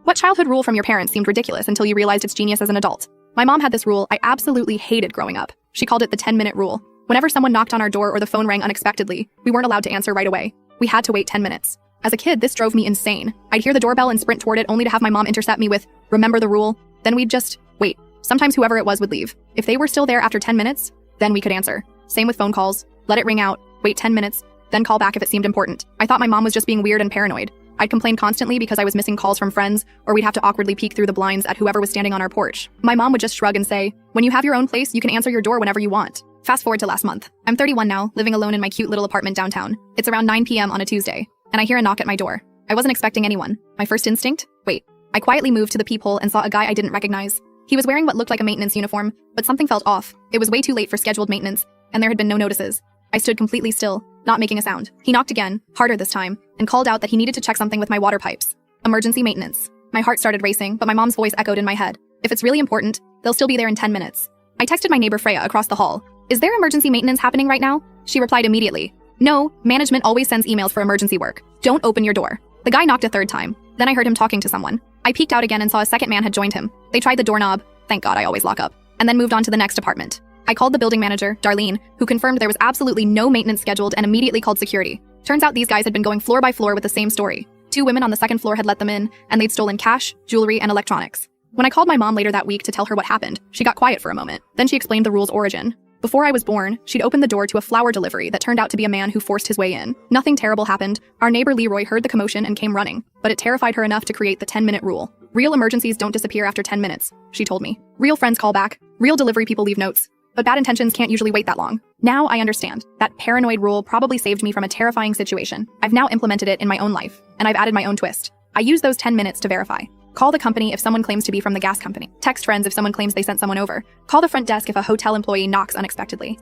What childhood rule from your parents seemed ridiculous until you realized its genius as an adult? My mom had this rule I absolutely hated growing up. She called it the 10-minute rule. Whenever someone knocked on our door or the phone rang unexpectedly, we weren't allowed to answer right away. We had to wait 10 minutes. As a kid, this drove me insane. I'd hear the doorbell and sprint toward it only to have my mom intercept me with, "Remember the rule?" Then we'd just wait. Sometimes whoever it was would leave. If they were still there after 10 minutes, then we could answer. Same with phone calls. Let it ring out, wait 10 minutes, then call back if it seemed important. I thought my mom was just being weird and paranoid. I'd complain constantly because I was missing calls from friends, or we'd have to awkwardly peek through the blinds at whoever was standing on our porch. My mom would just shrug and say, "When you have your own place, you can answer your door whenever you want." Fast forward to last month. I'm 31 now, living alone in my cute little apartment downtown. It's around 9 p.m. on a Tuesday, and I hear a knock at my door. I wasn't expecting anyone. My first instinct? Wait. I quietly moved to the peephole and saw a guy I didn't recognize. He was wearing what looked like a maintenance uniform, but something felt off. It was way too late for scheduled maintenance, and there had been no notices. I stood completely still, not making a sound. He knocked again, harder this time, and called out that he needed to check something with my water pipes. Emergency maintenance. My heart started racing, but my mom's voice echoed in my head. If it's really important, they'll still be there in 10 minutes. I texted my neighbor Freya across the hall. "Is there emergency maintenance happening right now?" She replied immediately. "No, management always sends emails for emergency work. Don't open your door." The guy knocked a third time. Then I heard him talking to someone. I peeked out again and saw a second man had joined him. They tried the doorknob, thank God I always lock up, and then moved on to the next apartment. I called the building manager, Darlene, who confirmed there was absolutely no maintenance scheduled and immediately called security. Turns out these guys had been going floor by floor with the same story. 2 women on the second floor had let them in, and they'd stolen cash, jewelry, and electronics. When I called my mom later that week to tell her what happened, she got quiet for a moment. Then she explained the rule's origin. Before I was born, she'd opened the door to a flower delivery that turned out to be a man who forced his way in. Nothing terrible happened. Our neighbor Leroy heard the commotion and came running, but it terrified her enough to create the 10-minute rule. Real emergencies don't disappear after 10 minutes, she told me. Real friends call back. Real delivery people leave notes. But bad intentions can't usually wait that long. Now I understand. That paranoid rule probably saved me from a terrifying situation. I've now implemented it in my own life, and I've added my own twist. I use those 10 minutes to verify. Call the company if someone claims to be from the gas company. Text friends if someone claims they sent someone over. Call the front desk if a hotel employee knocks unexpectedly.